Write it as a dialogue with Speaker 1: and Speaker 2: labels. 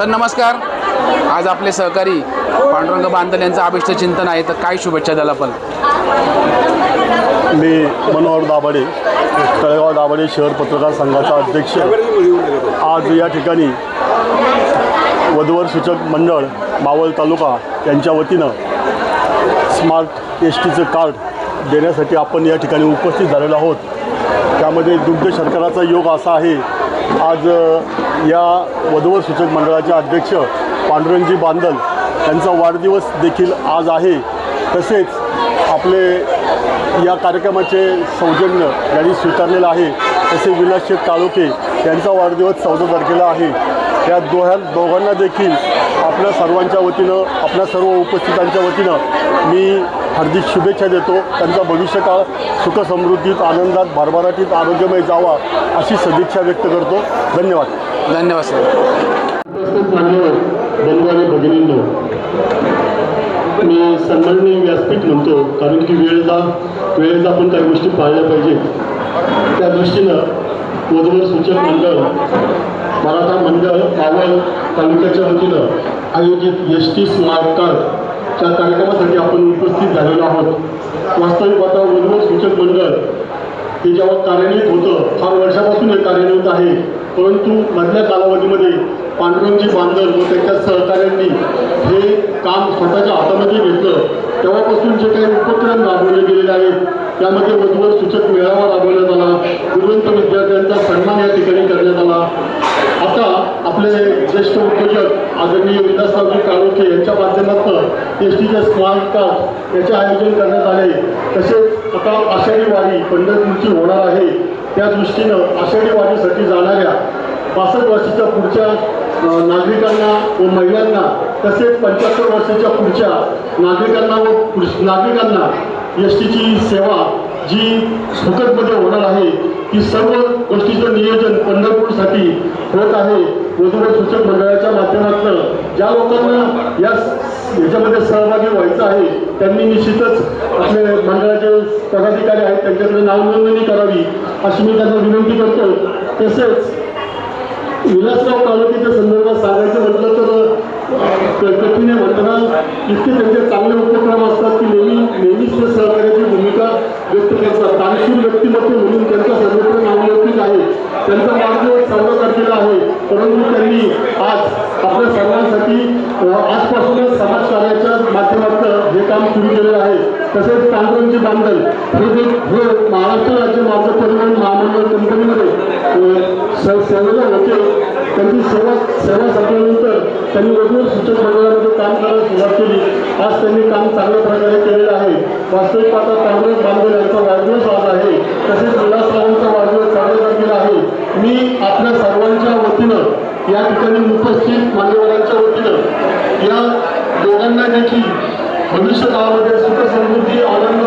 Speaker 1: Sir नमस्कार. आज आपले सहकारी पांडुरंग बांदल यांचं अभिष्ट चिंतन आहे, तर काय शुभेच्छा द्याल आपण?
Speaker 2: मी मनोहर दाभाडे, तळेगाव दाभाडे शहर पत्रकार संघाचा अध्यक्ष. आज या ठिकाणी वधूवर सूचक मंडळ मावळ तालुका यांच्या वतीनं स्मार्ट एस-टीचं कार्ड देण्यासाठी आपण या ठिकाणी उपस्थित झालेलो आहोत. त्यामध्ये दुग्ध शर्कराचा योग असा आहे. आज या वधूवर सूचक मंडळाचे अध्यक्ष पांडुरंगजी बांदल यांचा वाढदिवस देखील आज आहे. तसेच आपले या कार्यक्रमाचे सौजन्य यांनी स्वीकारलेलं आहे. तसे विलासशेठ काळोखे यांचा वाढदिवस 14 तारखेला आहे. या दोघांना देखील आपल्या सर्वांच्या वतीनं, आपल्या सर्व उपस्थितांच्या वतीनं मी हार्दिक शुभेच्छा देतो. त्यांचा भविष्यकाळ सुखसमृद्धीत, आनंदात, भरभराटीत, आरोग्यमय जावा अशी सदिच्छा व्यक्त करतो. धन्यवाद.
Speaker 1: धन्यवाद सर.
Speaker 2: बंधू भगिनींनो, मी सन्माननीय व्यासपीठ म्हणतो, कारण की वेळेचा आपण काही गोष्टी पाळल्या पाहिजेत. त्या दृष्टीनं वधूवर सूचक मंडळ, मराठा मंडळ मावळ तालुक्याच्या वतीनं आयोजित एस-टी स्मार्ट कार्डच्या कार्यक्रमासाठी आपण उपस्थित झालेलो आहोत. वास्तविक आता वधूवर सूचक मंडळ हे जेव्हा कार्यान्वित होतं, फार वर्षापासून हे कार्यान्वित आहे, परंतु मधल्या कालावधीमध्ये पांडुरंगजी बांदल व त्यांच्या सहकाऱ्यांनी हे काम स्वतःच्या हातामध्ये घेतलं. तेव्हापासून जे काही उपक्रम राबवले गेलेले आहेत, त्यामध्ये वधूवर सूचक मेळावा राबवण्यात आला, गुणवंत विद्यार्थ्यांचा सन्मान या ठिकाणी करण्यात आला. आता आपले ज्येष्ठ उद्योजक आदरणीय विलासरावजी काळोखे यांच्या माध्यमातून एस-टीचे स्मार्ट कार्ड याचे आयोजन करण्यात आले. तसेच आता आषाढी वारी पंढरपूरची होणार आहे. त्या दृष्टीनं आषाढी वारीसाठी जाणाऱ्या 65 वर्षाच्या पुढच्या नागरिकांना व महिलांना, तसेच 75 वर्षाच्या पुढच्या नागरिकांना एस-टीची सेवा जी फुकटमध्ये होणार आहे, ती सर्व गोष्टीचं नियोजन पंढरपूरसाठी होत आहे. वधूवर सूचक मंडळाच्या माध्यमातून ज्या लोकांना याच्यामध्ये सहभागी व्हायचं आहे, त्यांनी निश्चितच आपले मंडळाचे पदाधिकारी आहेत त्यांच्याकडे नावनोंदणी करावी अशी मी त्यांना विनंती करतो. तसेच विलासराव काळोखेच्या संदर्भात सांगायचं म्हटलं तर कठीण आहे म्हणताना इतके त्यांचे चांगले उपक्रम असतात की नेहमीच ते सहकार्याची भूमिका व्यक्त करतात. दानशूर व्यक्तिमत्व म्हणून त्यांचा सर्वत्र नावलौकिक आहे. त्यांचा वाढदिवस 14 तारखेला आहे, परंतु त्यांनी आज आपल्या सर्वांसाठी आजपासूनच समाजकार्याच्या माध्यमातून हे काम सुरू केलेलं आहे. तसेच पांडुरंगजी बांदल हे महाराष्ट्र राज्य मार्ग परिवहन महामंडळ कंपनीमध्ये सेवेला होते. त्यांची सेवा संपल्यानंतर त्यांनी वधूवर सूचक मंडळामध्ये काम करायला सुरुवात केली. आज त्यांनी काम चांगल्या प्रकारे केलेलं आहे. वास्तविक आता पांडुरंग बांदल यांचा वाढदिवस आज आहे. तसेच विलासरावांचा वाढदिवस 14 तारखेला आहे. मी आपल्या सर्वांच्या वतीनं या ठिकाणी उपस्थित मान्यवरांच्या वतीनं या दोघांना देखील भविष्य काळामध्ये सुखसमृद्धी, आनंद